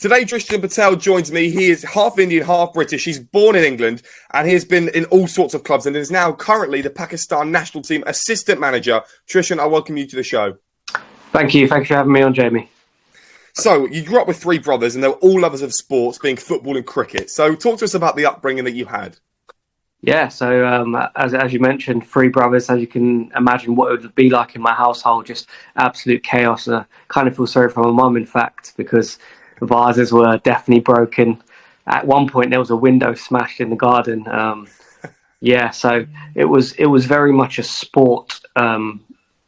Today, Trishan Patel joins me. He is half Indian, half British. He's born in England and he has been in all sorts of clubs and is now currently the Pakistan national team assistant manager. Trishan, I welcome you to the show. Thank you. Thanks for having me on, Jamie. So, you grew up with three brothers and they were all lovers of sports, being football and cricket. So, talk to us about the upbringing that you had. Yeah, so as you mentioned, three brothers, as you can imagine what it would be like in my household, just absolute chaos. I kind of feel sorry for my mum, in fact, because the vases were definitely broken. At one point, there was a window smashed in the garden. So it was very much a sport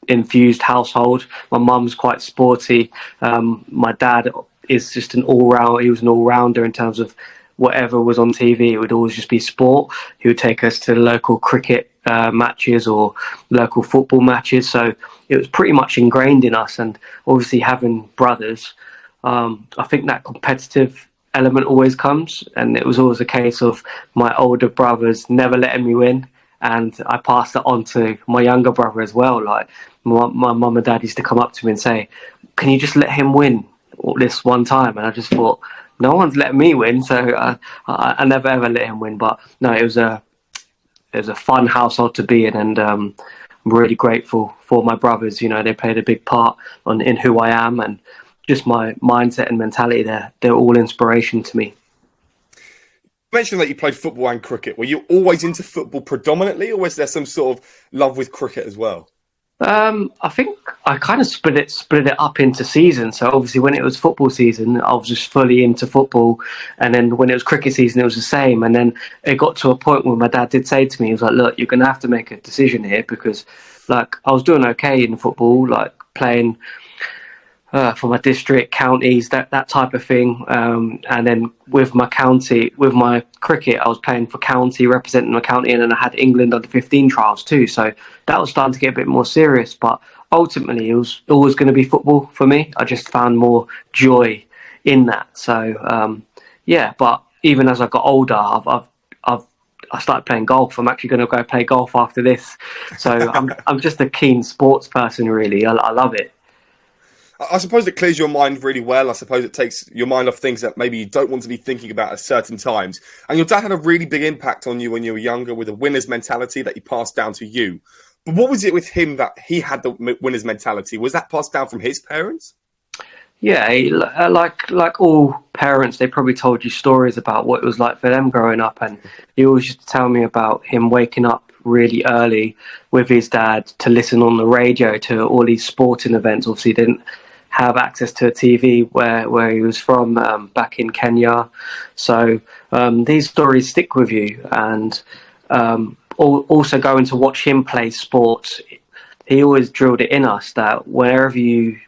infused household. My mum's quite sporty. My dad is just an all-round. He was an all-rounder in terms of whatever was on TV. It would always just be sport. He would take us to local cricket matches or local football matches. So it was pretty much ingrained in us. And obviously having brothers, I think that competitive element always comes. And it was always a case of my older brothers never letting me win. And I passed it on to my younger brother as well. Like my mum and dad used to come up to me and say, "Can you just let him win this one time?" And I just thought, no one's letting me win, so I never ever let him win. But no, it was a fun household to be in, and I'm really grateful for my brothers. You know, they played a big part in who I am, and just my mindset and mentality. They're all inspiration to me. You mentioned that you played football and cricket. Were you always into football predominantly, or was there some sort of love with cricket as well? I think I kind of split it up into seasons. So obviously when it was football season, I was just fully into football. And then when it was cricket season, it was the same. And then it got to a point where my dad did say to me, he was like, "Look, you're going to have to make a decision here," because like I was doing okay in football, like playing for my district, counties, that type of thing. And then with my cricket, I was playing for county, representing my county, and then I had England under 15 trials too. So that was starting to get a bit more serious. But ultimately, it was always going to be football for me. I just found more joy in that. So but even as I got older, I started playing golf. I'm actually going to go play golf after this. So I'm just a keen sports person, really. I love it. I suppose it clears your mind really well. I suppose it takes your mind off things that maybe you don't want to be thinking about at certain times. And your dad had a really big impact on you when you were younger with a winner's mentality that he passed down to you. But what was it with him that he had the winner's mentality? Was that passed down from his parents? Yeah, like all parents, they probably told you stories about what it was like for them growing up. And he always used to tell me about him waking up really early with his dad to listen on the radio to all these sporting events. Obviously, he didn't have access to a TV where he was from back in Kenya. So these stories stick with you. And also going to watch him play sports, he always drilled it in us that whatever you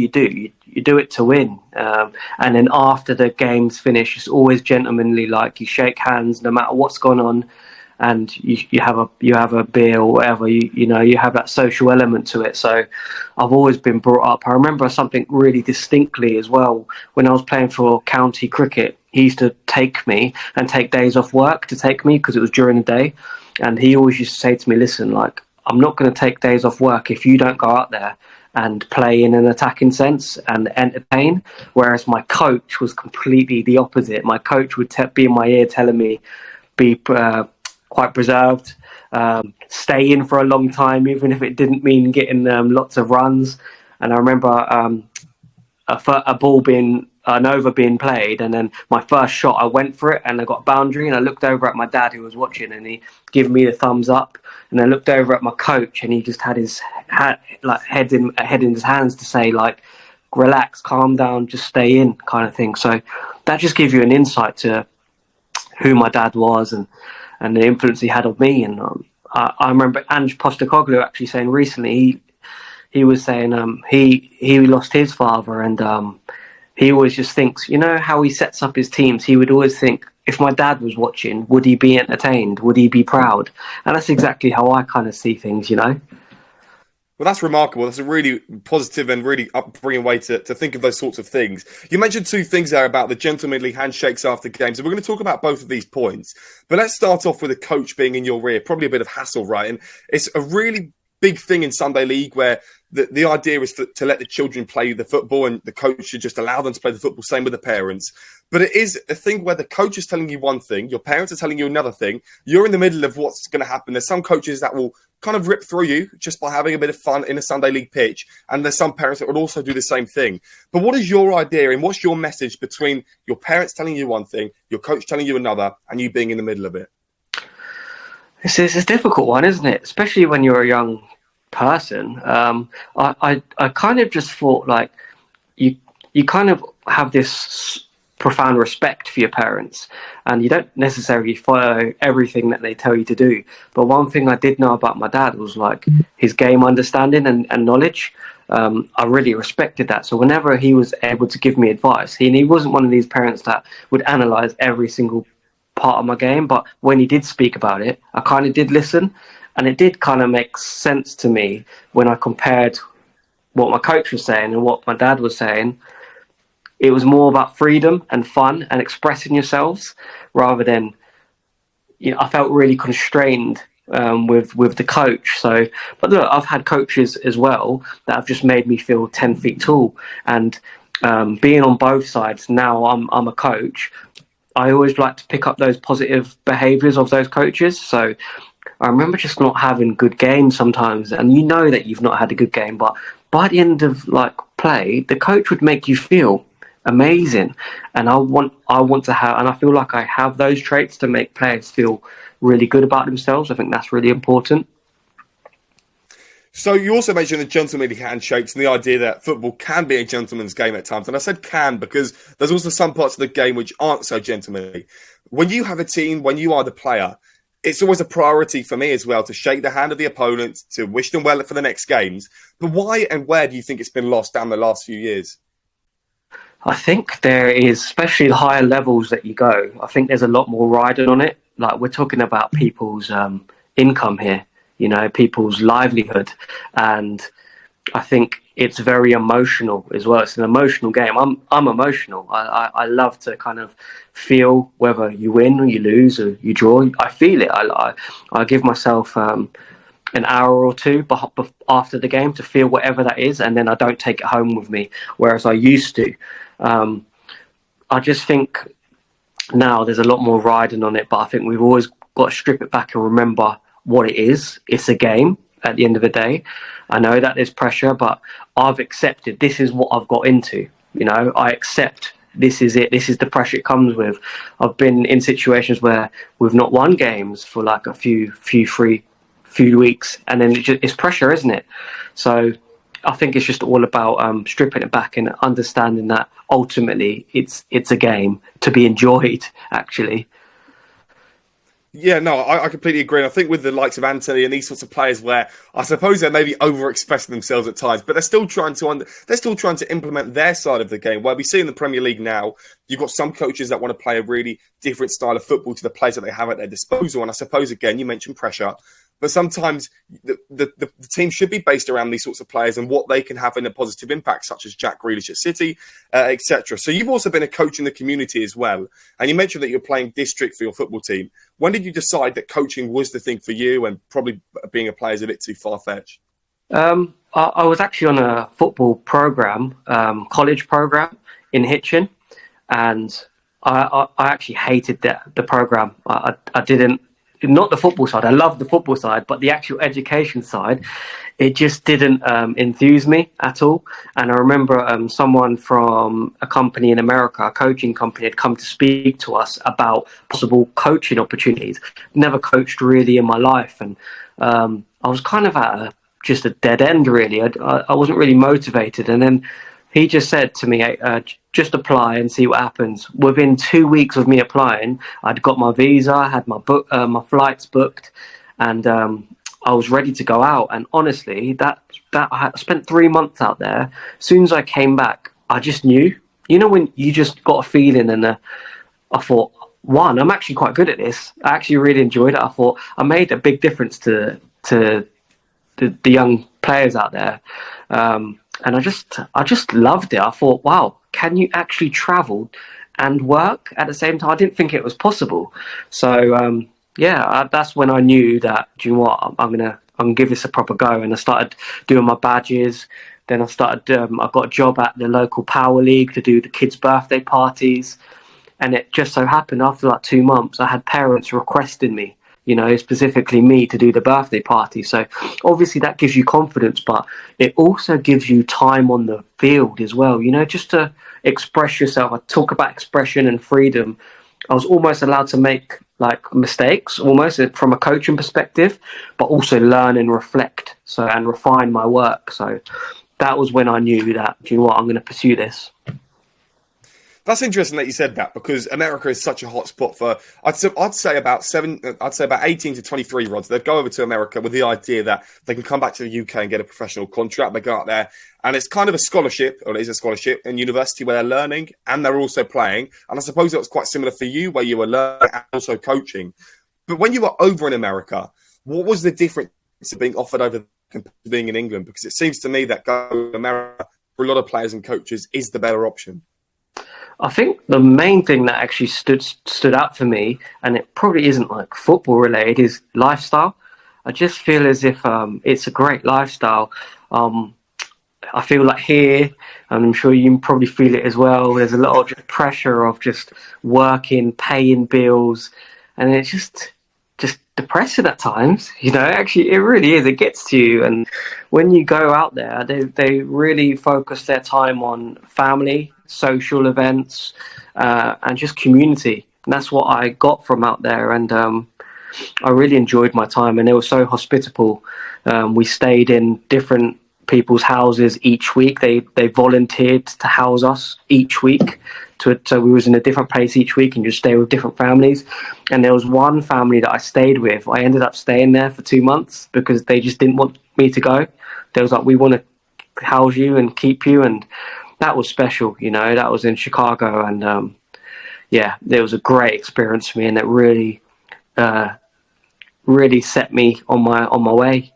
do, you do it to win. And then after the game's finished, it's always gentlemanly, like you shake hands no matter what's gone on. And you have a beer or whatever, you have that social element to it. So I've always been brought up. I remember something really distinctly as well. When I was playing for county cricket, he used to take me and take days off work to take me because it was during the day. And he always used to say to me, "Listen, like, I'm not going to take days off work if you don't go out there and play in an attacking sense and entertain." Whereas my coach was completely the opposite. My coach would be in my ear telling me, be quite preserved, stay in for a long time, even if it didn't mean getting lots of runs. And I remember an over being played, and then my first shot, I went for it and I got a boundary, and I looked over at my dad who was watching, and he gave me the thumbs up. And I looked over at my coach, and he just had his head in his hands to say, like, "Relax, calm down, just stay in," kind of thing. So that just gives you an insight to who my dad was and the influence he had on me. And I remember Ange Postecoglou actually saying recently, he was saying he lost his father, and he always just thinks, how he sets up his teams, he would always think, if my dad was watching, would he be entertained? Would he be proud? And that's exactly how I kind of see things, Well, that's remarkable. That's a really positive and really upbringing way to think of those sorts of things. You mentioned two things there about the gentlemanly handshakes after games, and we're going to talk about both of these points. But let's start off with a coach being in your rear. Probably a bit of hassle, right? And it's a really big thing in Sunday League where the idea is to let the children play the football, and the coach should just allow them to play the football. Same with the parents. But it is a thing where the coach is telling you one thing, your parents are telling you another thing. You're in the middle of what's going to happen. There's some coaches that will kind of rip through you just by having a bit of fun in a Sunday league pitch. And there's some parents that would also do the same thing. But what is your idea and what's your message between your parents telling you one thing, your coach telling you another, and you being in the middle of it? It's a difficult one, isn't it? Especially when you're a young person. I kind of just thought, like, you kind of have this profound respect for your parents, and you don't necessarily follow everything that they tell you to do. But one thing I did know about my dad was like his game understanding and knowledge. I really respected that. So whenever he was able to give me advice, he wasn't one of these parents that would analyze every single part of my game, but when he did speak about it, I kind of did listen, and it did kind of make sense to me when I compared what my coach was saying and what my dad was saying. It was more about freedom and fun and expressing yourselves rather than, I felt really constrained with the coach. So, but look, I've had coaches as well that have just made me feel 10 feet tall. And being on both sides now, I'm a coach. I always like to pick up those positive behaviours of those coaches. So I remember just not having good games sometimes, and you know that you've not had a good game, but by the end of play, the coach would make you feel amazing. And I want to have, and I feel like I have those traits to make players feel really good about themselves. I think that's really important. So you also mentioned the gentlemanly handshakes and the idea that football can be a gentleman's game at times. And I said can because there's also some parts of the game which aren't so gentlemanly. When you have a team, when you are the player, it's always a priority for me as well to shake the hand of the opponent, to wish them well for the next games. But why and where do you think it's been lost down the last few years? I think there is, especially the higher levels that you go, I think there's a lot more riding on it. Like, we're talking about people's income here, people's livelihood. And I think it's very emotional as well. It's an emotional game. I'm emotional. I love to kind of feel whether you win or you lose or you draw. I feel it. I give myself an hour or two after the game to feel whatever that is, and then I don't take it home with me, whereas I used to. I just think now there's a lot more riding on it, but I think we've always got to strip it back and remember what it is. It's a game at the end of the day. I know that there's pressure, but I've accepted this is what I've got into. I accept this is it. This is the pressure it comes with. I've been in situations where we've not won games for like a few weeks, and then it's pressure, isn't it? So I think it's just all about stripping it back and understanding that ultimately it's a game to be enjoyed, actually. Yeah, no, I completely agree. And I think with the likes of Anthony and these sorts of players, where I suppose they're maybe overexpressing themselves at times, but they're still trying to implement their side of the game. Where we see in the Premier League now, you've got some coaches that want to play a really different style of football to the players that they have at their disposal. And I suppose, again, you mentioned pressure. But sometimes the team should be based around these sorts of players and what they can have in a positive impact, such as Jack Grealish at City, etc. So you've also been a coach in the community as well. And you mentioned that you're playing district for your football team. When did you decide that coaching was the thing for you and probably being a player is a bit too far-fetched? I was actually on a football program, college program in Hitchin, and I actually hated the program. I didn't. Not the football side. I loved the football side, but the actual education side, it just didn't enthuse me at all. And I remember someone from a company in America, a coaching company, had come to speak to us about possible coaching opportunities. Never coached really in my life, and I was kind of at just a dead end, really. I wasn't really motivated. And then he just said to me, just apply and see what happens. Within 2 weeks of me applying, I'd got my visa, I had my flights booked, and I was ready to go out. And honestly, that I spent 3 months out there. As soon as I came back, I just knew. When you just got a feeling, and I thought, one, I'm actually quite good at this. I actually really enjoyed it. I thought I made a big difference to the young players out there. And I just loved it. I thought, wow, can you actually travel and work at the same time? I didn't think it was possible. So, that's when I knew that, do you know what, I'm going to I'm gonna give this a proper go. And I started doing my badges. Then I got a job at the local power league to do the kids' birthday parties. And it just so happened after like 2 months, I had parents requesting me, specifically me to do the birthday party. So obviously that gives you confidence, but it also gives you time on the field as well, just to express yourself. I talk about expression and freedom. I was almost allowed to make like mistakes, almost from a coaching perspective, but also learn and reflect, and refine my work. So that was when I knew that, do you know what, I'm going to pursue this. That's interesting that you said that, because America is such a hot spot for, I'd say about 18 to 23 rods. They'd go over to America with the idea that they can come back to the UK and get a professional contract. They go out there and it's kind of a scholarship, or it is a scholarship in university where they're learning and they're also playing. And I suppose that was quite similar for you, where you were learning and also coaching. But when you were over in America, what was the difference of being offered over compared to being in England? Because it seems to me that going to America for a lot of players and coaches is the better option. I think the main thing that actually stood out for me, and it probably isn't like football related, is lifestyle. I just feel as if it's a great lifestyle. I feel like here, and I'm sure you probably feel it as well, there's a lot of pressure of just working, paying bills, and it's just depressing at times. Actually it really is. It gets to you. And when you go out there, they really focus their time on family, social events, and just community. And that's what I got from out there. And I really enjoyed my time, and they were so hospitable. We stayed in different people's houses each week. They volunteered to house us each week. So we was in a different place each week and just stay with different families. And there was one family that I stayed with. I ended up staying there for 2 months because they just didn't want me to go. They was like, we want to house you and keep you. And that was special, that was in Chicago. And it was a great experience for me, and it really, really set me on my way.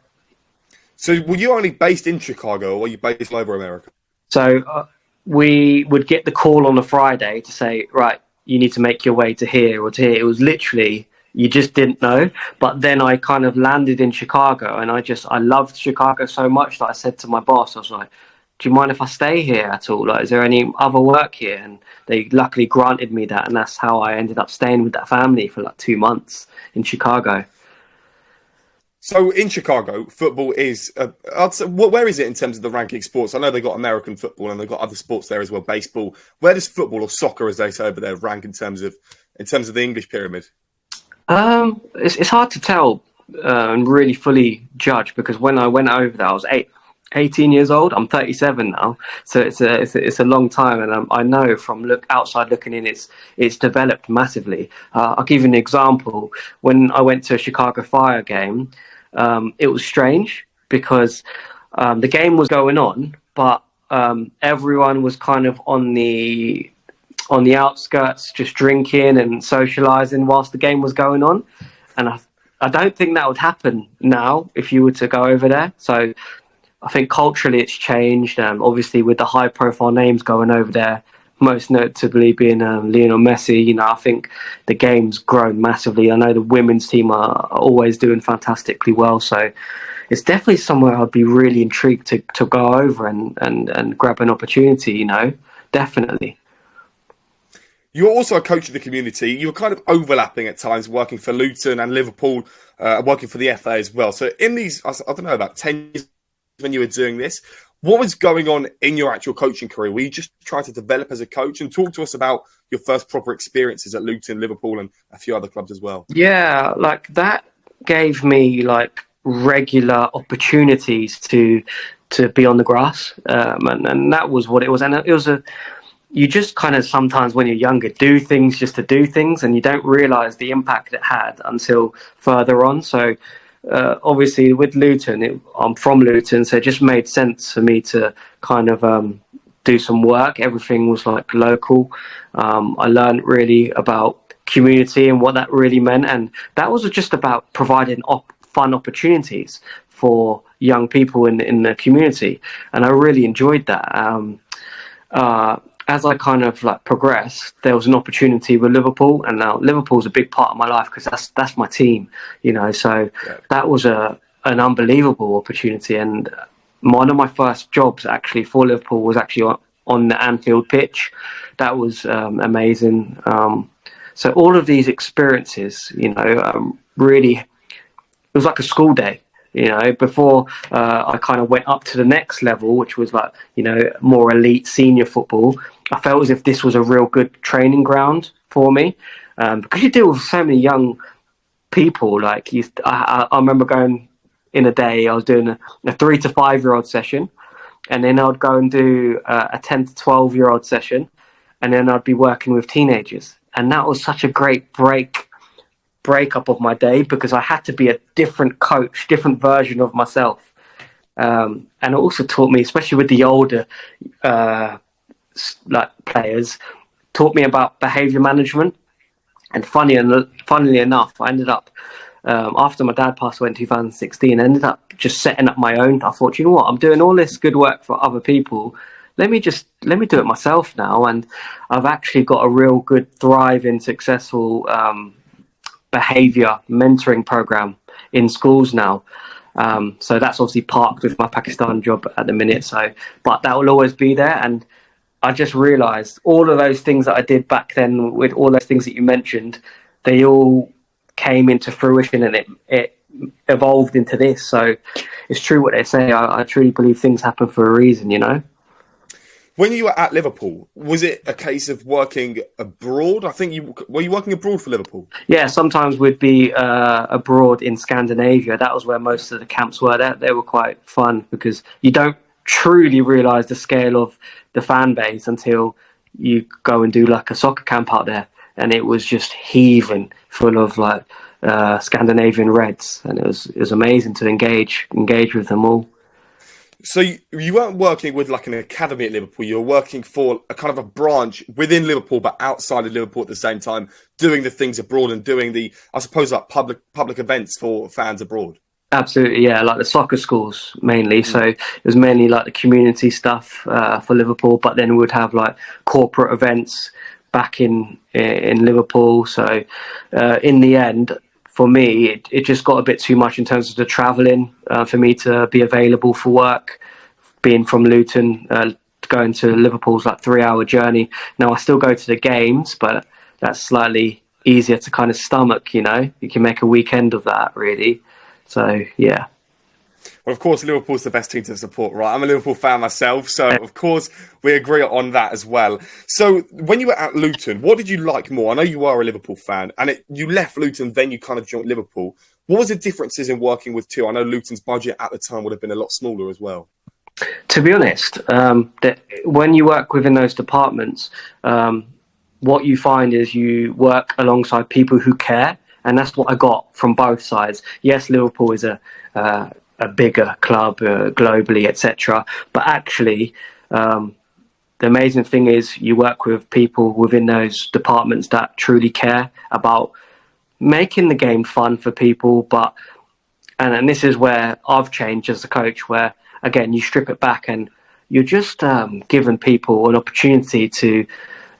So were you only based in Chicago, or were you based all over America? So we would get the call on a Friday to say, right, you need to make your way to here or to here. It was literally, you just didn't know. But then I kind of landed in Chicago, and I loved Chicago so much that I said to my boss, I was like, do you mind if I stay here at all? Like, is there any other work here? And they luckily granted me that. And that's how I ended up staying with that family for like 2 months in Chicago. So in Chicago, football is, where is it in terms of the ranking sports? I know they've got American football and they've got other sports there as well, baseball. Where does football, or soccer as they say over there, rank in terms of the English pyramid? It's hard to tell and really fully judge, because when I went over there, I was 18 years old. I'm 37 now, so it's a long time, and I know from outside looking in, it's developed massively. I'll give you an example. When I went to a Chicago Fire game, it was strange because the game was going on, but everyone was kind of on the outskirts, just drinking and socializing whilst the game was going on, and I don't think that would happen now if you were to go over there. So I think culturally it's changed. Obviously, with the high-profile names going over there, most notably being Lionel Messi, I think the game's grown massively. I know the women's team are always doing fantastically well. So it's definitely somewhere I'd be really intrigued to go over and grab an opportunity, definitely. You're also a coach of the community. You were kind of overlapping at times, working for Luton and Liverpool, working for the FA as well. So in these, I don't know, about 10 years when you were doing this, what was going on in your actual coaching career? Were you just trying to develop as a coach? And talk to us about your first proper experiences at Luton, Liverpool, and a few other clubs as well. Yeah, like that gave me like regular opportunities to be on the grass, and that was what it was. And it was you just kind of sometimes when you're younger do things just to do things, and you don't realize the impact it had until further on. So obviously with Luton, I'm from Luton, so it just made sense for me to kind of do some work. Everything was like local. I learned really about community and what that really meant, and that was just about providing fun opportunities for young people in the community, and I really enjoyed that. As I kind of like progressed, there was an opportunity with Liverpool, and now Liverpool's a big part of my life because that's my team, So that was a an unbelievable opportunity. And one of my first jobs actually for Liverpool was actually on the Anfield pitch. That was amazing. So all of these experiences, really, it was like a school day. Before I kind of went up to the next level, which was like, more elite senior football, I felt as if this was a real good training ground for me, because you deal with so many young people. Like I remember going in a day, I was doing a 3 to 5 year old session, and then I'd go and do a 10 to 12-year-old session, and then I'd be working with teenagers. And that was such a great breakup of my day, because I had to be a different coach, different version of myself. And it also taught me, especially with the older players, taught me about behavior management. And funnily enough, I ended up, after my dad passed away in 2016, I ended up just setting up my own. I thought, you know what, I'm doing all this good work for other people. Let me do it myself now. And I've actually got a real good, thriving, successful behavior mentoring program in schools now. So that's obviously parked with my Pakistan job at the minute. But that will always be there. And I just realized all of those things that I did back then, with all those things that you mentioned, they all came into fruition, and it evolved into this. So it's true what they say. I truly believe things happen for a reason, When you were at Liverpool, was it a case of working abroad? I think were you working abroad for Liverpool? Yeah, sometimes we'd be abroad in Scandinavia. That was where most of the camps were. They were quite fun, because you don't truly realise the scale of the fan base until you go and do like a soccer camp out there, and it was just heaving full of like Scandinavian Reds, and it was amazing to engage with them all. So you weren't working with like an academy at Liverpool. You were working for a kind of a branch within Liverpool, but outside of Liverpool at the same time, doing the things abroad and doing I suppose, like public events for fans abroad. Absolutely, yeah, like the soccer schools mainly. So it was mainly like the community stuff for Liverpool, but then we would have like corporate events back in Liverpool. So in the end, for me, it just got a bit too much in terms of the travelling for me to be available for work. Being from Luton, going to Liverpool's like 3-hour journey. Now I still go to the games, but that's slightly easier to kind of stomach. You can make a weekend of that, really. So, yeah. Well, of course, Liverpool's the best team to support, right? I'm a Liverpool fan myself, so of course we agree on that as well. So when you were at Luton, what did you like more? I know you are a Liverpool fan, and you left Luton, then you kind of joined Liverpool. What was the differences in working with two? I know Luton's budget at the time would have been a lot smaller as well. To be honest, when you work within those departments, what you find is you work alongside people who care. And that's what I got from both sides. Yes, Liverpool is a bigger club globally, etc. But actually, the amazing thing is you work with people within those departments that truly care about making the game fun for people. And this is where I've changed as a coach, where, again, you strip it back and you're just giving people an opportunity to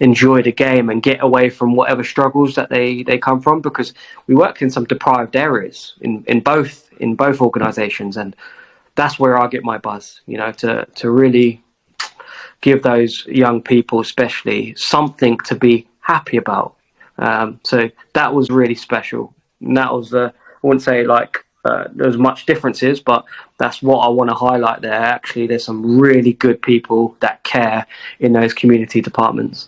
enjoy the game and get away from whatever struggles that they come from, because we worked in some deprived areas in both organisations, and that's where I get my buzz, to really give those young people especially something to be happy about. So that was really special. And that was I wouldn't say like there's much differences, but that's what I want to highlight there. Actually, there's some really good people that care in those community departments.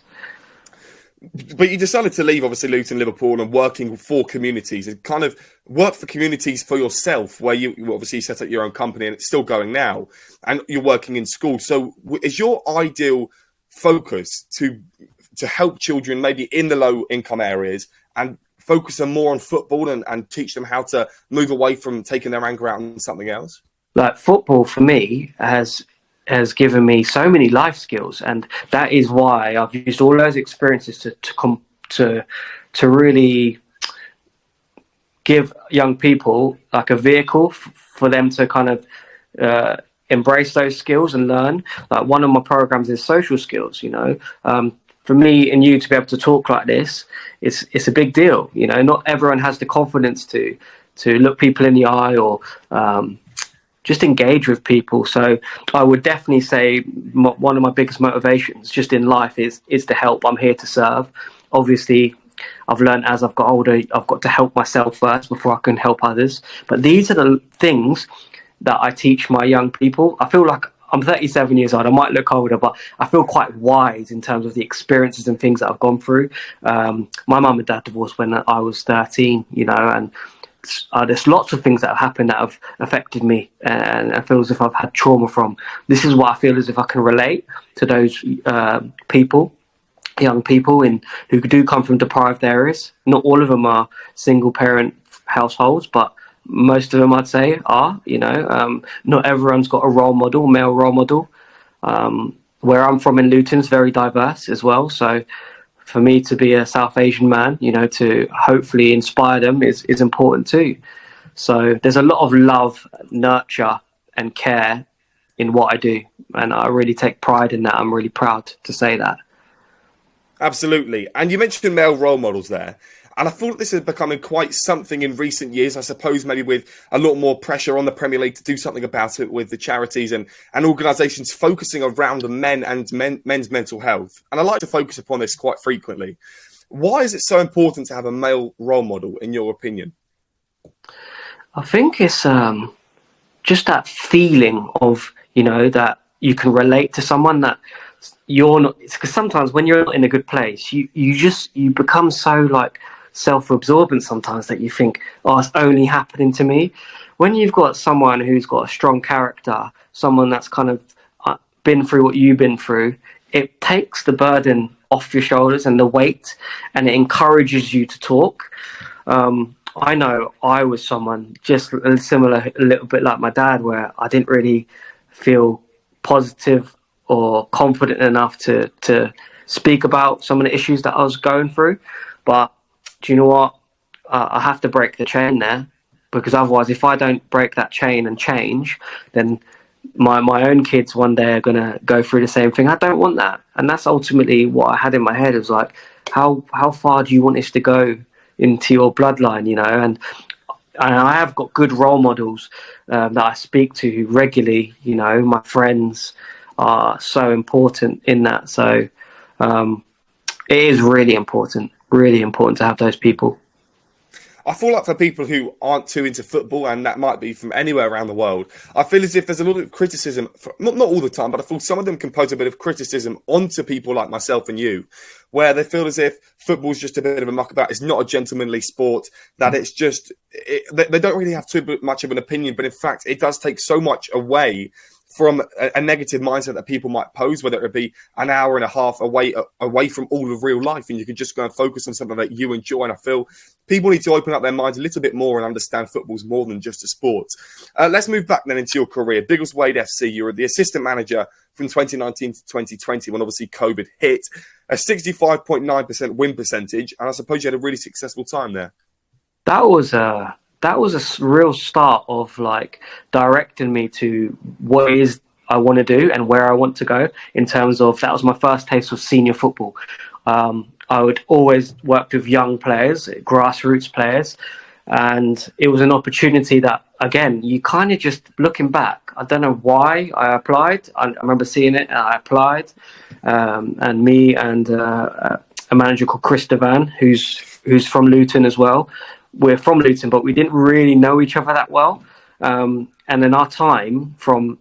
But you decided to leave, obviously, Luton, Liverpool, and working for communities, and kind of work for communities for yourself, where you obviously set up your own company, and it's still going now, and you're working in school. So is your ideal focus to help children maybe in the low income areas and focus them more on football and teach them how to move away from taking their anger out on something else? Like, football for me has given me so many life skills, and that is why I've used all those experiences to really give young people like a vehicle for them to kind of embrace those skills and learn. Like, one of my programs is social skills. For me and you to be able to talk like this, it's a big deal. Not everyone has the confidence to to look people in the eye, or just engage with people. So I would definitely say one of my biggest motivations just in life is to help. I'm here to serve. Obviously, I've learned as I've got older, I've got to help myself first before I can help others. But these are the things that I teach my young people. I feel like I'm 37 years old. I might look older, but I feel quite wise in terms of the experiences and things that I've gone through. My mum and dad divorced when I was 13, and there's lots of things that have happened that have affected me, and I feel as if I've had trauma from. This is what I feel as if I can relate to those people, young people who do come from deprived areas. Not all of them are single parent households, but most of them I'd say are. Not everyone's got a male role model. Where I'm from in Luton is very diverse as well, so for me to be a South Asian man, to hopefully inspire them is important too. So there's a lot of love, nurture and care in what I do, and I really take pride in that. I'm really proud to say that. Absolutely. And you mentioned male role models there. And I thought this is becoming quite something in recent years, I suppose, maybe with a lot more pressure on the Premier League to do something about it with the charities and organisations focusing around the men and men's mental health. And I like to focus upon this quite frequently. Why is it so important to have a male role model, in your opinion? I think it's just that feeling of, that you can relate to someone, that you're not, because sometimes when you're not in a good place, you become so like self-absorbent sometimes that you think, oh, it's only happening to me. When you've got someone who's got a strong character, someone that's kind of been through what you've been through, it takes the burden off your shoulders and the weight, and it encourages you to talk. I know I was someone just similar, a little bit like my dad, where I didn't really feel positive or confident enough to speak about some of the issues that I was going through. But do you know what? I have to break the chain there, because otherwise, if I don't break that chain and change, then my own kids one day are going to go through the same thing. I don't want that. And that's ultimately what I had in my head. It was like, how far do you want this to go into your bloodline, And I have got good role models that I speak to regularly, my friends are so important in that. So it is really important to have those people. I feel like for people who aren't too into football, and that might be from anywhere around the world, I feel as if there's a lot of criticism, not all the time, but I feel some of them can pose a bit of criticism onto people like myself and you, where they feel as if football's just a bit of a muckabout, it's not a gentlemanly sport, that it's just, they don't really have too much of an opinion, but in fact, it does take so much away from a negative mindset that people might pose, whether it be an hour and a half away from all of real life, and you could just go and focus on something that you enjoy. And I feel people need to open up their minds a little bit more and understand football's more than just a sport. Let's move back then into your career. Biggleswade FC, you were the assistant manager from 2019 to 2020 when obviously COVID hit. A 65.9% win percentage, and I suppose you had a really successful time there. That was a real start of like directing me to what it is I want to do and where I want to go, in terms of, that was my first taste of senior football. I would always work with young players, grassroots players, and it was an opportunity that, again, you kind of just, looking back, I don't know why I applied. I remember seeing it and I applied, and me and a manager called Chris Devan, who's from Luton as well. We're from Luton, but we didn't really know each other that well. And then our time from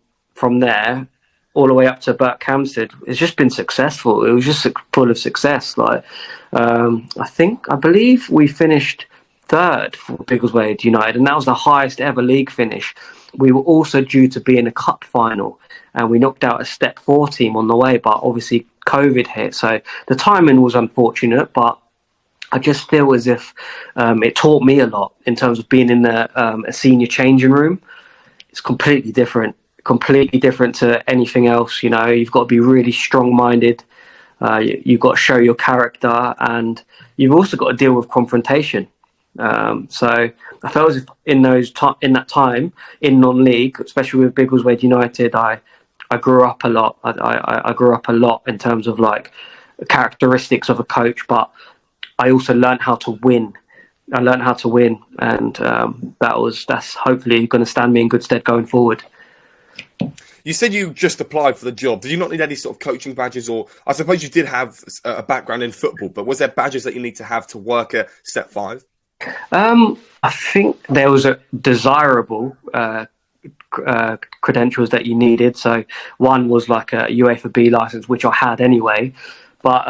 there all the way up to Berkhamsted has just been successful. It was just full of success. Like, I believe we finished third for Biggleswade United, and that was the highest ever league finish. We were also due to be in a cup final, and we knocked out a Step 4 team on the way, but obviously COVID hit. So the timing was unfortunate, but I just feel as if it taught me a lot in terms of being in a senior changing room. It's completely different to anything else. You've got to be really strong-minded. You've got to show your character, and you've also got to deal with confrontation. So I felt as if in that time in non-league, especially with Biggleswade United, I grew up a lot. I grew up a lot in terms of like characteristics of a coach, but I also learned how to win I learned how to win, and that's hopefully going to stand me in good stead going forward. You said you just applied for the job. Did you not need any sort of coaching badges, or I suppose you did have a background in football, but was there badges that you need to have to work at Step 5? I think there was a desirable credentials that you needed. So one was like a UEFA B license, which I had anyway. But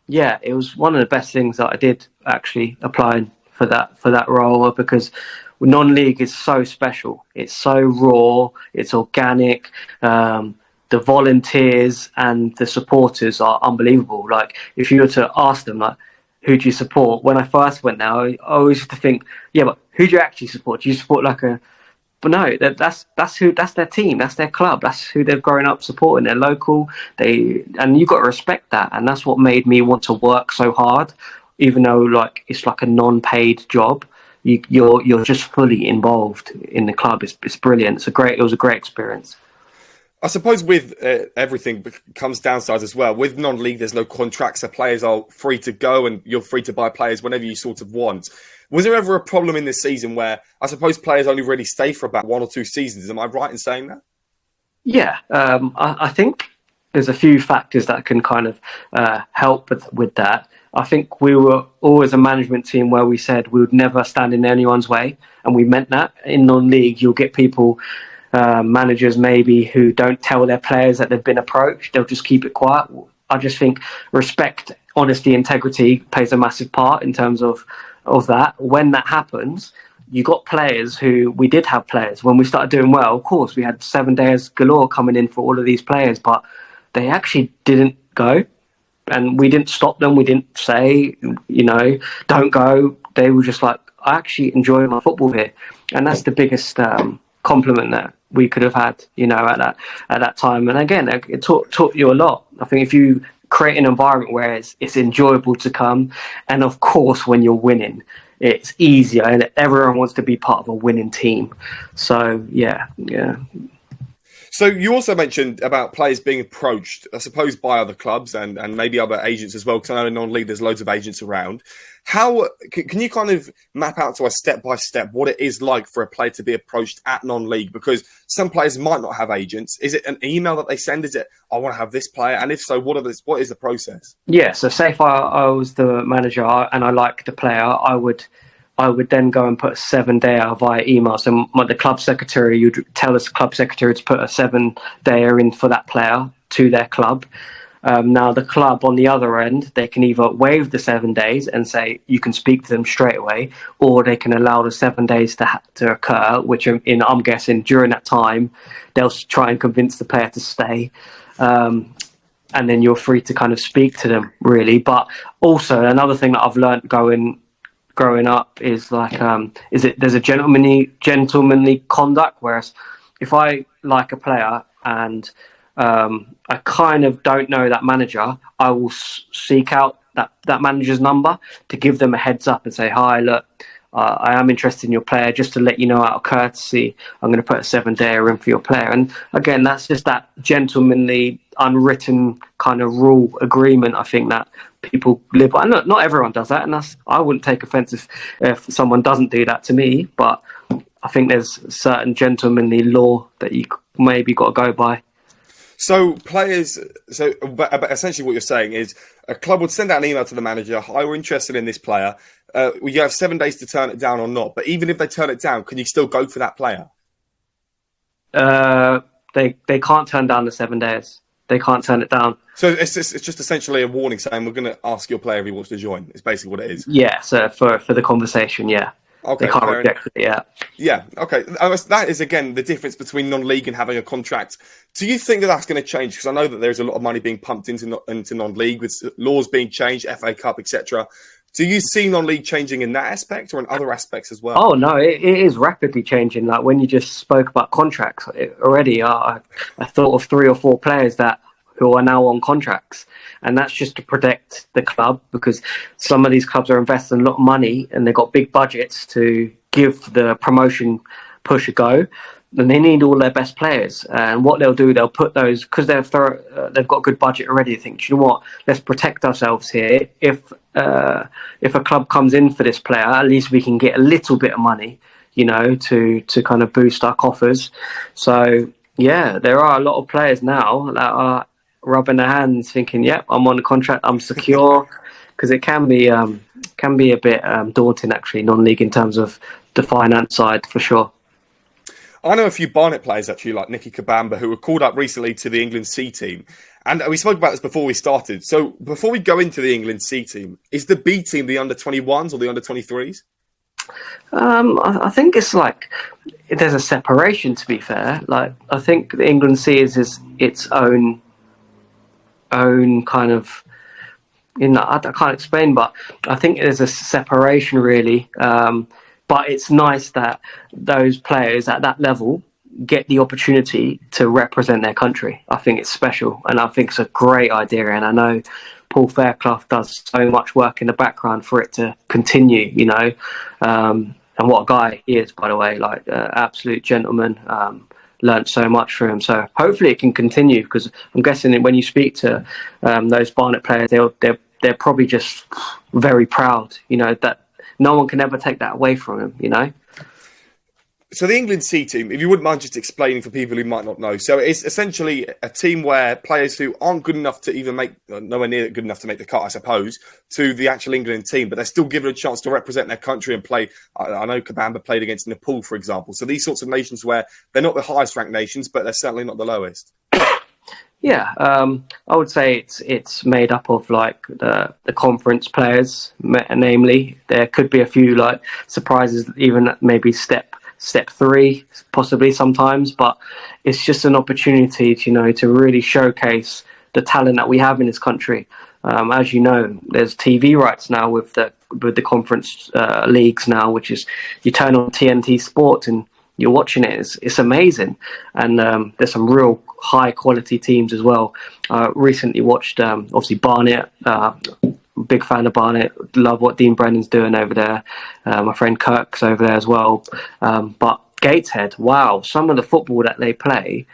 yeah, it was one of the best things that I did actually applying for that role, because non-league is so special. It's so raw. It's organic. The volunteers and the supporters are unbelievable. Like, if you were to ask them, like, who do you support? When I first went there, I always used to think, yeah, but who do you actually support? Do you support like a... But no, that's their team, that's their club, that's who they've grown up supporting. They're local. And you got to respect that, and that's what made me want to work so hard, even though like it's like a non-paid job. You're just fully involved in the club. It's brilliant. It was a great experience. I suppose with everything comes downsides as well. With non-league, there's no contracts, so players are free to go, and you're free to buy players whenever you sort of want. Was there ever a problem in this season where I suppose players only really stay for about 1 or 2 seasons? Am I right in saying that? Yeah, I think there's a few factors that can kind of help with that. I think we were always a management team where we said we would never stand in anyone's way, and we meant that. In non-league, you'll get people... managers maybe who don't tell their players that they've been approached. They'll just keep it quiet. I just think respect, honesty, integrity plays a massive part in terms of that. When that happens, you got players we did have players when we started doing well. Of course, we had 7 days galore coming in for all of these players, but they actually didn't go, and we didn't stop them. We didn't say, don't go. They were just like, I actually enjoy my football here, and that's the biggest compliment that we could have had, at that time. And again, it taught you a lot. I think if you create an environment where it's enjoyable to come, and of course when you're winning, it's easier, and everyone wants to be part of a winning team. So yeah. So you also mentioned about players being approached, I suppose, by other clubs and maybe other agents as well, because I know in non-league there's loads of agents around. How can you kind of map out to us step-by-step what it is like for a player to be approached at non-league? Because some players might not have agents. Is it an email that they send? Is it, I want to have this player? And if so, what is the process? Yeah, so say if I was the manager and I liked the player, I would then go and put a 7-day out via email. So the club secretary, you'd tell us club secretary to put a 7-day in for that player to their club. Now, the club on the other end, they can either waive the 7 days and say you can speak to them straight away, or they can allow the 7 days to occur, which I'm guessing during that time, they'll try and convince the player to stay. And then you're free to kind of speak to them, really. But also, another thing that I've learned growing up is like, there's a gentlemanly conduct, whereas if I like a player and I kind of don't know that manager, I will seek out that manager's number to give them a heads up and say, hi, look, I am interested in your player, just to let you know out of courtesy, I'm going to put a 7-day in for your player. And again, that's just that gentlemanly, unwritten kind of rule agreement, I think, that people live by. Not everyone does that, and I wouldn't take offence if someone doesn't do that to me, but I think there's certain gentlemanly law that you maybe got to go by. So but essentially what you're saying is a club would send out an email to the manager, hi, we're interested in this player. You have 7 days to turn it down or not. But even if they turn it down, can you still go for that player? They can't turn down the 7 days. They can't turn it down. So it's just essentially a warning saying we're going to ask your player if he wants to join. It's basically what it is. Yeah, so for the conversation, yeah. Okay, they can't reject it, yeah. Yeah, okay. That is, again, the difference between non-league and having a contract. Do you think that that's going to change? Because I know that there's a lot of money being pumped into non-league with laws being changed, FA Cup, etc. Do you see non-league changing in that aspect or in other aspects as well? Oh, no, it is rapidly changing. Like when you just spoke about contracts already, I thought of 3 or 4 players who are now on contracts. And that's just to protect the club, because some of these clubs are investing a lot of money and they've got big budgets to give the promotion push a go. and they need all their best players. And what they'll do, they'll put those, because they've got a good budget already. They think, "Do you know what? Let's protect ourselves here. If a club comes in for this player, at least we can get a little bit of money, to kind of boost our coffers." So yeah, there are a lot of players now that are rubbing their hands, thinking, "Yep, I'm on a contract, I'm secure," because it can be a bit daunting, actually, non-league, in terms of the finance side, for sure. I know a few Barnet players, actually, like Nicky Kabamba, who were called up recently to the England C team. And we spoke about this before we started. So before we go into the England C team, is the B team the under-21s or the under-23s? I think it's like there's a separation, to be fair. Like, I think the England C is its own kind of, I can't explain, but I think there's a separation, really. But it's nice that those players at that level get the opportunity to represent their country. I think it's special, and I think it's a great idea. And I know Paul Fairclough does so much work in the background for it to continue, and what a guy he is, by the way, like absolute gentleman. Learned so much from him. So hopefully it can continue, because I'm guessing that when you speak to those Barnet players, they're probably just very proud, that no one can ever take that away from him, So the England C team, if you wouldn't mind just explaining for people who might not know. So it's essentially a team where players who aren't good enough to even nowhere near good enough to make the cut, I suppose, to the actual England team, but they're still given a chance to represent their country and play. I know Kabamba played against Nepal, for example. So these sorts of nations where they're not the highest ranked nations, but they're certainly not the lowest. Yeah, I would say it's made up of like the conference players, namely. There could be a few like surprises, even maybe step 3, possibly sometimes, but it's just an opportunity to really showcase the talent that we have in this country. As you know, there's TV rights now with the conference leagues now, which is, you turn on TNT Sports and you're watching it. It's amazing, and there's some real high quality teams as well. Recently watched obviously Barnet. Big fan of Barnet. Love what Dean Brennan's doing over there. My friend Kirk's over there as well. But Gateshead, wow, some of the football that they play,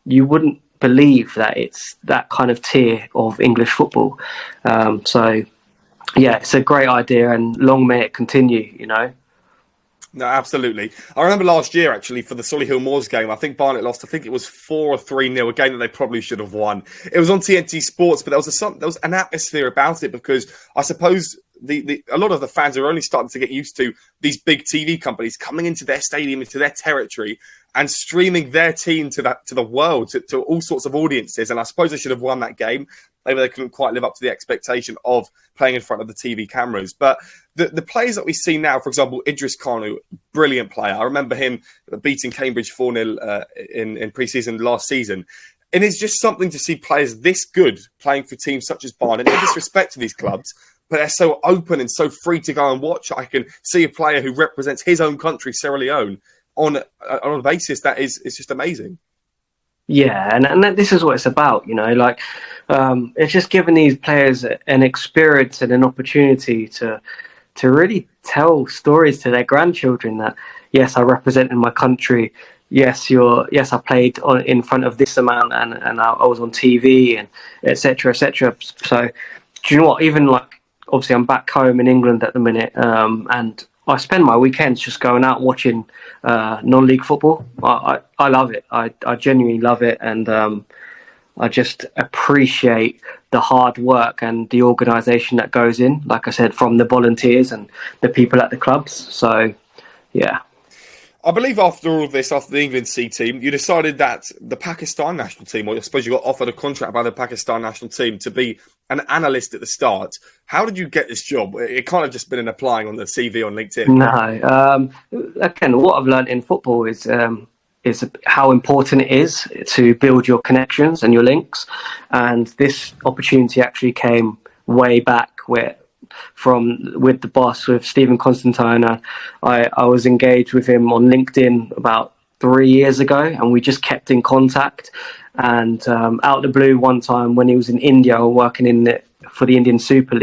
you wouldn't believe that it's that kind of tier of English football. So yeah, it's a great idea, and long may it continue, No, absolutely. I remember last year, actually, for the Solihull Moors game, I think Barnet lost. I think it was 4 or 3-0, a game that they probably should have won. It was on TNT Sports, but there was an atmosphere about it, because I suppose a lot of the fans are only starting to get used to these big TV companies coming into their stadium, into their territory, and streaming their team to the world, to all sorts of audiences. And I suppose they should have won that game. Maybe they couldn't quite live up to the expectation of playing in front of the TV cameras. But the players that we see now, for example, Idris Kanu, brilliant player. I remember him beating Cambridge 4-0 in pre-season last season. And it's just something to see players this good playing for teams such as Barnet. No disrespect to these clubs, but they're so open and so free to go and watch. I can see a player who represents his own country, Sierra Leone, on a basis that is just amazing. Yeah, and this is what it's about, it's just giving these players an experience and an opportunity to really tell stories to their grandchildren that, yes, I represented my country. Yes, I played in front of this amount, and I was on TV, and etc. etc. So, do you know what? Even like, obviously, I'm back home in England at the minute, and I spend my weekends just going out watching non-league football. I love it. I genuinely love it, and I just appreciate the hard work and the organisation that goes in, like I said, from the volunteers and the people at the clubs. So, yeah. I believe after all of this, after the England C team, you decided that the Pakistan national team, or I suppose you got offered a contract by the Pakistan national team to be an analyst at the start. How did you get this job? It can't have just been an applying on the CV on LinkedIn. No. Again, what I've learned in football is how important it is to build your connections and your links. And this opportunity actually came way back with the boss, with Stephen Constantine. I was engaged with him on LinkedIn about 3 years ago, and we just kept in contact. And out of the blue, one time when he was in India working for the Indian Super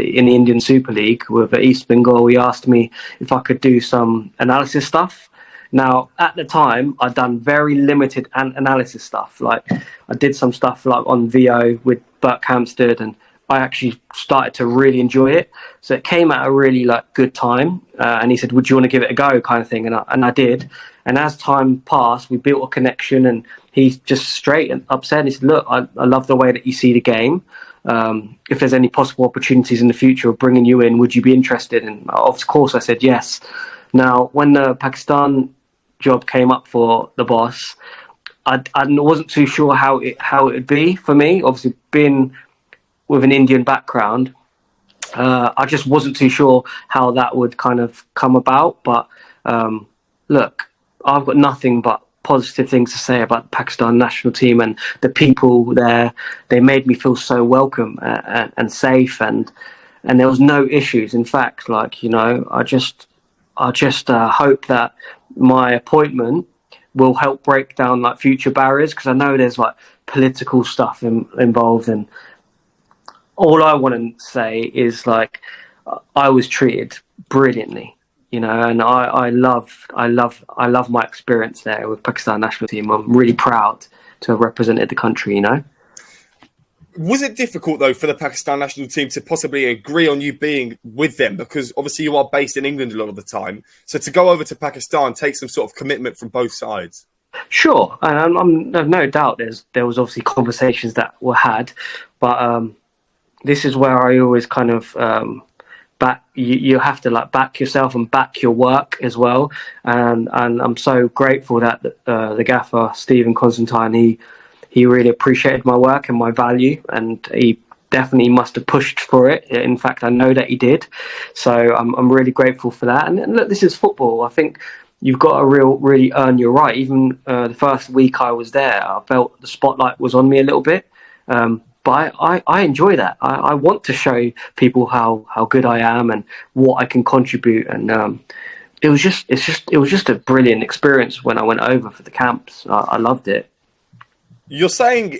League with East Bengal, he asked me if I could do some analysis stuff. Now, at the time, I'd done very limited analysis stuff. Like, I did some stuff like on VO with Burke Hampstead, and I actually started to really enjoy it. So it came at a really like good time. And he said, "Would you want to give it a go?" kind of thing, and I did. And as time passed, we built a connection, and he just straight and up said, he said, "Look, I love the way that you see the game. If there's any possible opportunities in the future of bringing you in, would you be interested?" And of course, I said yes. Now, when the Pakistan job came up for the boss, I wasn't too sure how it would be for me. Obviously, being with an Indian background, I just wasn't too sure how that would kind of come about. But look, I've got nothing but positive things to say about the Pakistan national team and the people there. They made me feel so welcome and safe, and there was no issues. In fact, like, you know, I just hope that my appointment will help break down like future barriers, because I know there's like political stuff involved, and all I want to say is like I was treated brilliantly, you know, and I love my experience there with Pakistan national team. I'm really proud to have represented the country, you know. Was it difficult, though, for the Pakistan national team to possibly agree on you being with them? Because obviously you are based in England a lot of the time. So to go over to Pakistan takes some sort of commitment from both sides. Sure, and I've no doubt there was obviously conversations that were had, but this is where I always kind of back. You have to like back yourself and back your work as well. And I'm so grateful that the gaffer Stephen Constantine, he really appreciated my work and my value, and he definitely must have pushed for it. In fact, I know that he did. So I'm really grateful for that. And look, this is football. I think you've got to really earn your right. Even the first week I was there, I felt the spotlight was on me a little bit. But I enjoy that. I want to show people how good I am and what I can contribute. And it was just a brilliant experience when I went over for the camps. I loved it. You're saying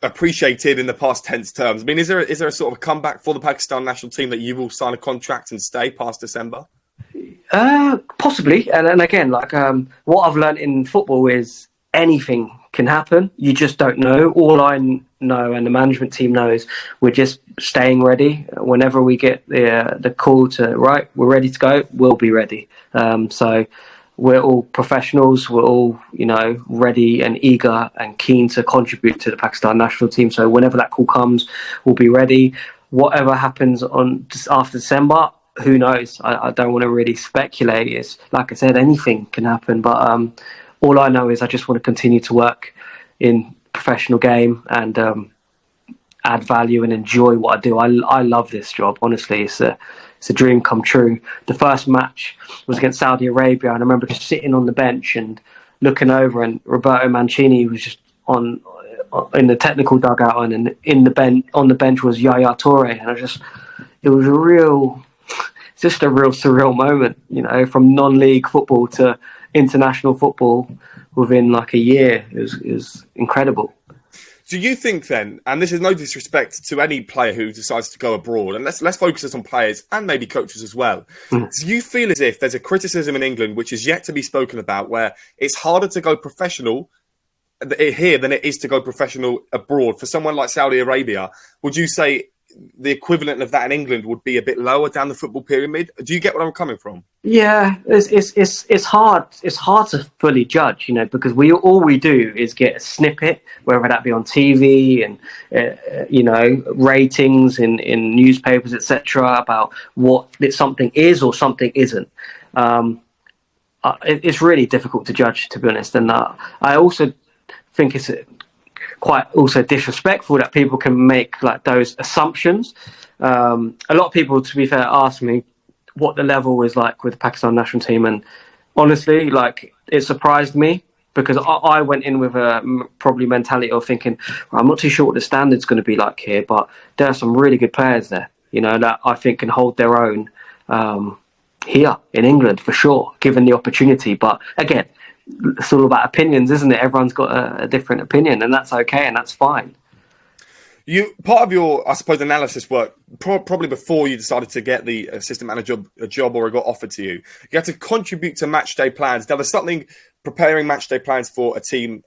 appreciated in the past tense terms. I mean, is there a sort of a comeback for the Pakistan national team that you will sign a contract and stay past December? Possibly. And again, like what I've learned in football is anything can happen. You just don't know. All I know, and the management team knows, we're just staying ready. Whenever we get the call to, right, we're ready to go, we'll be ready. So we're all professionals. We're all, you know, ready and eager and keen to contribute to the Pakistan national team. So whenever that call comes, we'll be ready. Whatever happens after December, who knows? I don't want to really speculate. It's like I said, anything can happen. But all I know is I just want to continue to work in professional game and add value and enjoy what I do. I love this job. Honestly, it's a dream come true. The first match was against Saudi Arabia, and I remember just sitting on the bench and looking over, and Roberto Mancini was just in the technical dugout, and on the bench was Yaya Toure, and it was just a real surreal moment, you know, from non-league football to international football within like a year. It was incredible. Do you think then, and this is no disrespect to any player who decides to go abroad, and let's focus this on players and maybe coaches as well. Do you feel as if there's a criticism in England which is yet to be spoken about, where it's harder to go professional here than it is to go professional abroad? For someone like Saudi Arabia, would you say the equivalent of that in England would be a bit lower down the football pyramid? Do you get what I'm coming from? Yeah, it's hard. It's hard to fully judge, you know, because all we do is get a snippet, whether that be on TV and you know, ratings in newspapers, etc., about what something is or something isn't. It's really difficult to judge, to be honest. And I also think it's quite also disrespectful that people can make like those assumptions. A lot of people, to be fair, ask me what the level is like with the Pakistan national team, and honestly, like, it surprised me, because I went in with a probably mentality of thinking, well, I'm not too sure what the standard's going to be like here, but there are some really good players there, you know, that I think can hold their own here in England for sure, given the opportunity. But again, it's all about opinions, isn't it? Everyone's got a different opinion, and that's okay, and that's fine. You part of your, I suppose, analysis work probably before you decided to get the assistant manager job or it got offered to you. You had to contribute to match day plans. Now, there's something preparing match day plans for a team,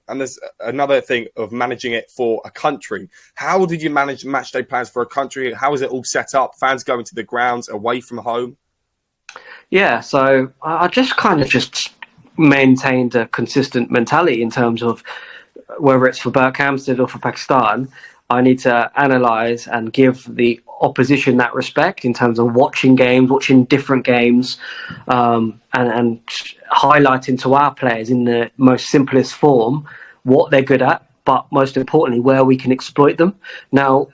and there's another thing of managing it for a country. How did you manage match day plans for a country? How is it all set up? Fans going to the grounds away from home? Yeah, so I just maintained a consistent mentality in terms of whether it's for Berkhamsted or for Pakistan. I need to analyse and give the opposition that respect in terms of watching games, watching different games, and highlighting to our players in the most simplest form what they're good at, but most importantly, where we can exploit them. Now,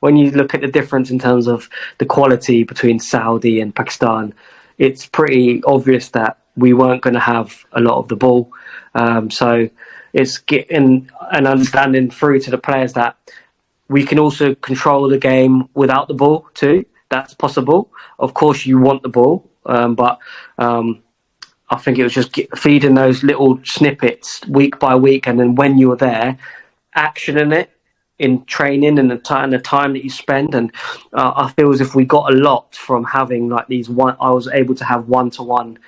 when you look at the difference in terms of the quality between Saudi and Pakistan, it's pretty obvious that we weren't going to have a lot of the ball. So it's getting an understanding through to the players that we can also control the game without the ball too. That's possible. Of course, you want the ball, but I think it was just feeding those little snippets week by week, and then when you're there, actioning it in training and the time that you spend. And I feel as if we got a lot from having like these I was able to have one-to-one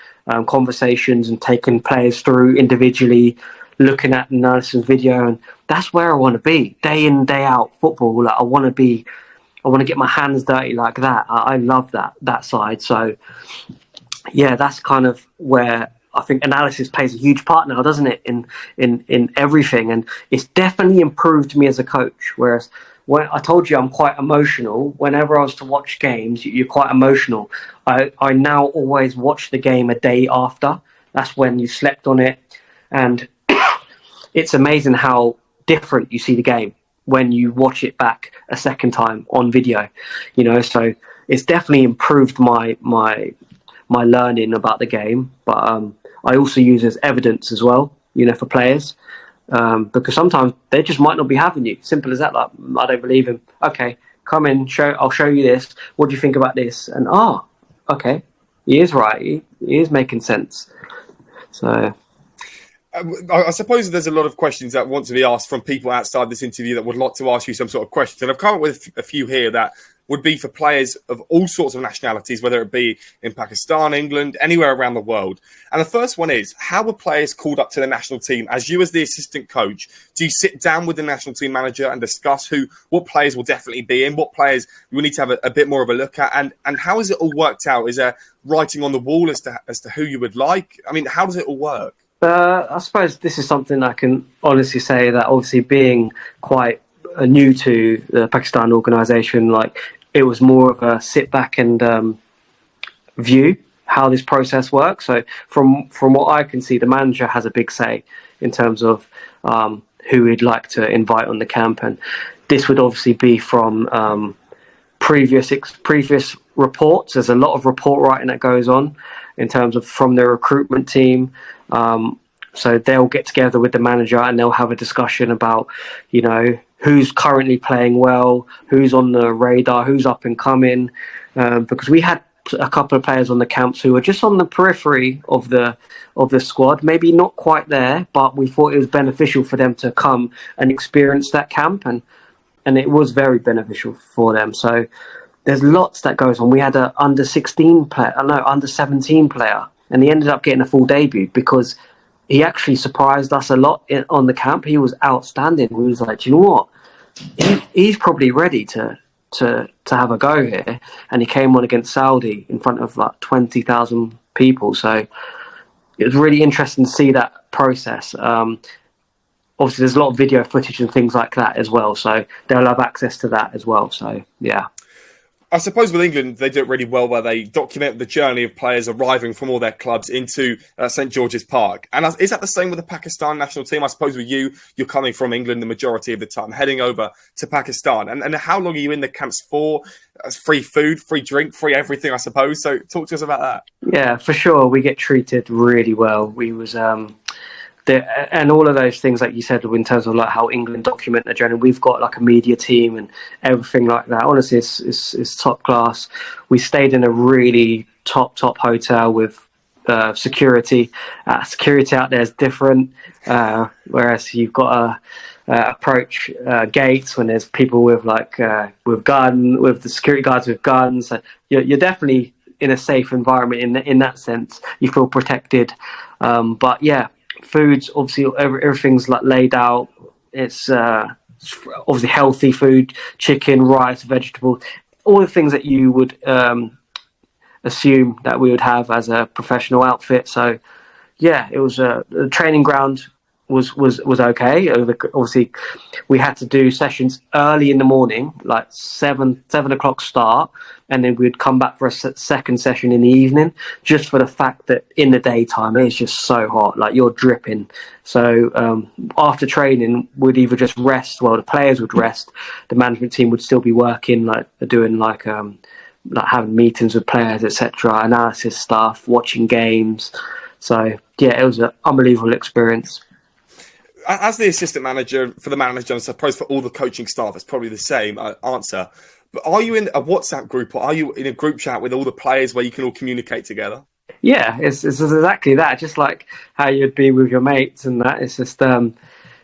conversations and taking players through individually, looking at analysis video, and that's where I want to be day in, day out football. Like I want to get my hands dirty like that. I love that side. So yeah, that's kind of where I think analysis plays a huge part now, doesn't it? In everything, and it's definitely improved me as a coach. Whereas when I told you I'm quite emotional, whenever I was to watch games, you're quite emotional. I now always watch the game a day after. That's when you slept on it, and it's amazing how different you see the game when you watch it back a second time on video. You know, so it's definitely improved my learning about the game. But I also use it as evidence as well, you know, for players. Because sometimes they just might not be having you. Simple as that. Like, I don't believe him. Okay, come in, I'll show you this. What do you think about this? And okay, he is right. He is making sense. So I suppose there's a lot of questions that want to be asked from people outside this interview that would like to ask you some sort of questions. And I've come up with a few here that would be for players of all sorts of nationalities, whether it be in Pakistan, England, anywhere around the world. And the first one is, how were players called up to the national team? As you as the assistant coach, do you sit down with the national team manager and discuss what players will definitely be in, what players you will need to have a bit more of a look at? And how has it all worked out? Is there writing on the wall as to who you would like? I mean, how does it all work? I suppose this is something I can honestly say that obviously being quite new to the Pakistan organisation, like it was more of a sit back and view how this process works. So from what I can see, the manager has a big say in terms of who he'd like to invite on the camp, and this would obviously be from previous reports. There's a lot of report writing that goes on in terms of from the recruitment team. So they'll get together with the manager and they'll have a discussion about, you know, who's currently playing well, who's on the radar, who's up and coming. Because we had a couple of players on the camps who were just on the periphery of the squad, maybe not quite there, but we thought it was beneficial for them to come and experience that camp, and it was very beneficial for them. So there's lots that goes on. We had an under 17 player, and he ended up getting a full debut because he actually surprised us a lot on the camp. He was outstanding. We was like, do you know what? He's probably ready to have a go here. And he came on against Saudi in front of like 20,000 people. So it was really interesting to see that process. Obviously, there's a lot of video footage and things like that as well. So they'll have access to that as well. So, yeah. I suppose with England, they do it really well where they document the journey of players arriving from all their clubs into St George's Park. And is that the same with the Pakistan national team? I suppose with you're coming from England the majority of the time, heading over to Pakistan. And how long are you in the camps for? Free food, free drink, free everything, I suppose. So talk to us about that. Yeah, for sure. We get treated really well. We was... and all of those things, like you said, in terms of like how England document their journey, we've got like a media team and everything like that. Honestly, it's top class. We stayed in a really top hotel with security. Security out there is different, whereas you've got approach gates when there's people with with the security guards with guns. So you're definitely in a safe environment in that sense. You feel protected. But yeah, foods, obviously everything's like laid out. It's obviously healthy food: chicken, rice, vegetables, all the things that you would assume that we would have as a professional outfit. So yeah, it was the training ground was okay. Obviously, we had to do sessions early in the morning, like 7 o'clock start, and then we'd come back for a second session in the evening. Just for the fact that in the daytime it's just so hot, like you're dripping. So after training, we'd either just rest. Well, the players would rest. The management team would still be working, like doing like having meetings with players, etc., analysis stuff, watching games. So yeah, it was an unbelievable experience. As the assistant manager for the manager, and I suppose for all the coaching staff, it's probably the same answer. But are you in a WhatsApp group, or are you in a group chat with all the players where you can all communicate together? Yeah, it's exactly that. Just like how you'd be with your mates and that. It's just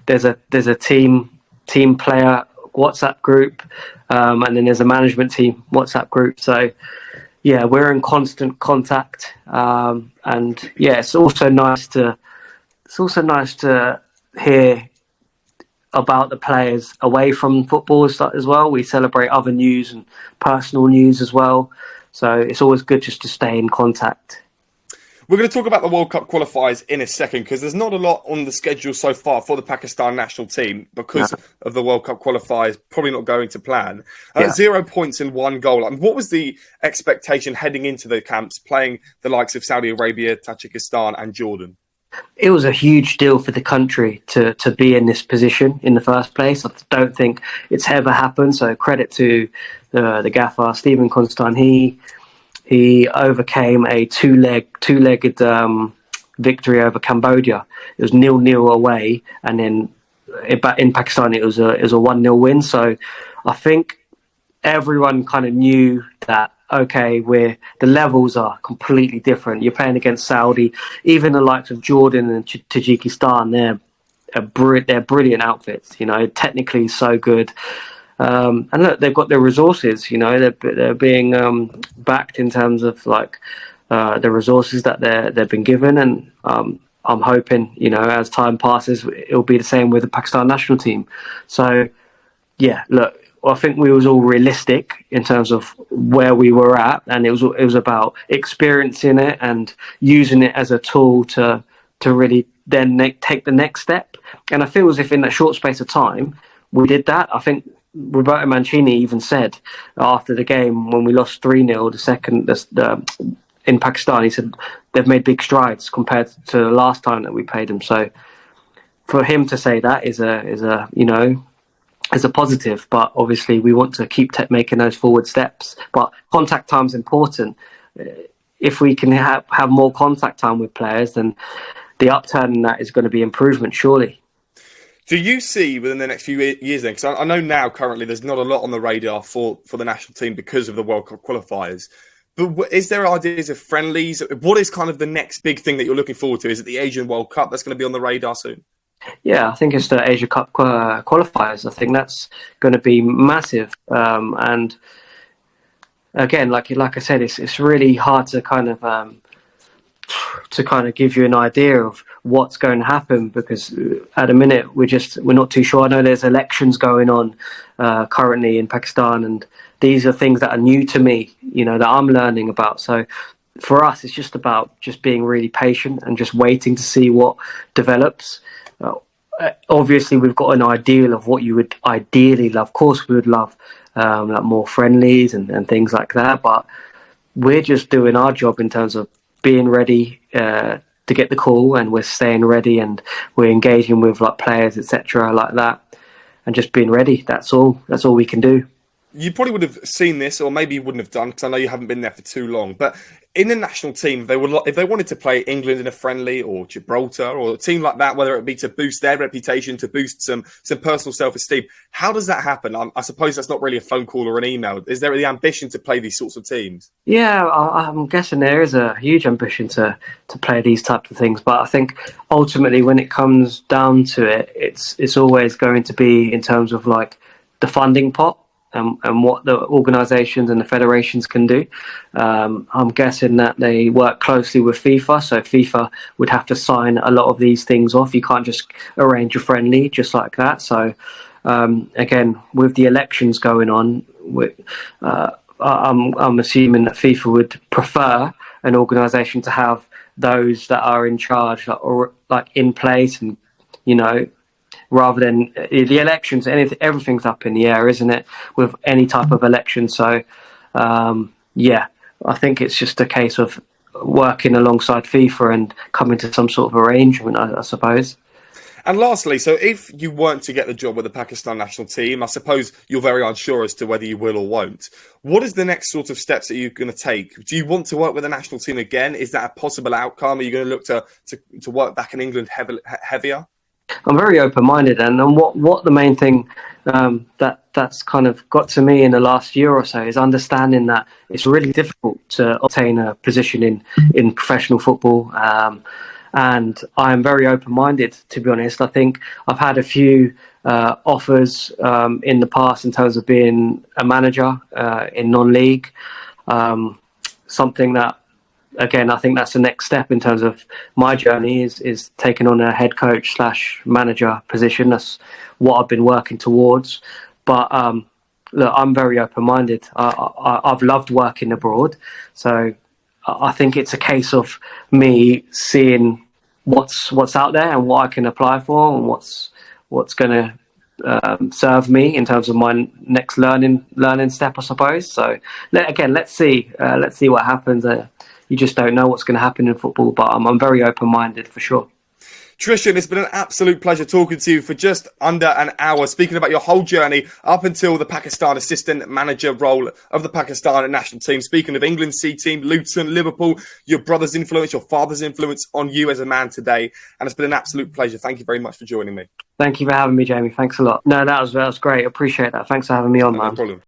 there's a team player WhatsApp group, and then there's a management team WhatsApp group. So yeah, we're in constant contact, and yeah, it's also nice to hear about the players away from football as well. We celebrate other news and personal news as well. So it's always good just to stay in contact. We're going to talk about the World Cup qualifiers in a second, because there's not a lot on the schedule so far for the Pakistan national team because of the World Cup qualifiers probably not going to plan. 0 points and 1 goal. What was the expectation heading into the camps, playing the likes of Saudi Arabia, Tajikistan and Jordan? It was a huge deal for the country to be in this position in the first place. I don't think it's ever happened. So credit to the gaffer, Stephen Constantine. He overcame a two-legged victory over Cambodia. It was 0-0 away, and then in Pakistan it was a 1-0 win. So I think everyone kind of knew that. Okay, the levels are completely different. You're playing against Saudi, even the likes of Jordan and Tajikistan. They're brilliant outfits. You know, technically so good. And look, they've got their resources. You know, they're being backed in terms of like the resources that they've been given, and I'm hoping, you know, as time passes, it'll be the same with the Pakistan national team. So yeah, look, I think we was all realistic in terms of where we were at, and it was about experiencing it and using it as a tool to really then take the next step. And I feel as if in that short space of time we did that. I think Roberto Mancini even said after the game when we lost 3-0 in Pakistan, he said they've made big strides compared to the last time that we played them. So for him to say that is a you know, as a positive, but obviously we want to keep making those forward steps. But contact time is important. If we can have more contact time with players, then the upturn in that is going to be improvement, surely. Do you see within the next few years then, because I know now currently there's not a lot on the radar for the national team because of the World Cup qualifiers, but is there ideas of friendlies? What is kind of the next big thing that you're looking forward to? Is it the Asian World Cup that's going to be on the radar soon? Yeah, I think it's the Asia Cup qualifiers. I think that's going to be massive. And again, like I said, it's really hard to kind of give you an idea of what's going to happen, because at the minute we're not too sure. I know there's elections going on currently in Pakistan, and these are things that are new to me, you know, that I'm learning about. So for us, it's just about just being really patient and just waiting to see what develops. Obviously, we've got an ideal of what you would ideally love. Of course, we would love like more friendlies and things like that. But we're just doing our job in terms of being ready to get the call, and we're staying ready, and we're engaging with like players, etc., like that, and just being ready. That's all we can do. You probably would have seen this, or maybe you wouldn't have done, because I know you haven't been there for too long. But in the national team, if they wanted to play England in a friendly, or Gibraltar, or a team like that, whether it be to boost their reputation, to boost some personal self-esteem, how does that happen? I suppose that's not really a phone call or an email. Is there the ambition to play these sorts of teams? Yeah, I'm guessing there is a huge ambition to play these types of things, but I think ultimately when it comes down to it, it's always going to be in terms of like the funding pot. And what the organisations and the federations can do. I'm guessing that they work closely with FIFA, so FIFA would have to sign a lot of these things off. You can't just arrange a friendly just like that. So again, with the elections going on, I'm assuming that FIFA would prefer an organisation to have those that are in charge or like in place, and you know, rather than the elections. Everything's up in the air, isn't it, with any type of election? So, yeah, I think it's just a case of working alongside FIFA and coming to some sort of arrangement, I suppose. And lastly, so if you weren't to get the job with the Pakistan national team, I suppose you're very unsure as to whether you will or won't. What is the next sort of steps that you're going to take? Do you want to work with the national team again? Is that a possible outcome? Are you going to look to work back in England heavier? I'm very open-minded, and what the main thing that's kind of got to me in the last year or so is understanding that it's really difficult to obtain a position in professional football. And I'm very open-minded, to be honest. I think I've had a few offers in the past in terms of being a manager in non-league. Something that, again, I think that's the next step in terms of my journey is taking on a head coach / manager position. That's what I've been working towards. But look, I'm very open-minded. I've loved working abroad. So I think it's a case of me seeing what's out there and what I can apply for and what's going to serve me in terms of my next learning step, I suppose. So let's see what happens. You just don't know what's going to happen in football, but I'm very open-minded for sure. Trishan, it's been an absolute pleasure talking to you for just under an hour, speaking about your whole journey up until the Pakistan assistant manager role of the Pakistan national team. Speaking of England C team, Luton, Liverpool, your brother's influence, your father's influence on you as a man today. And it's been an absolute pleasure. Thank you very much for joining me. Thank you for having me, Jamie. Thanks a lot. No, that was great. Appreciate that. Thanks for having me on, man. No problem.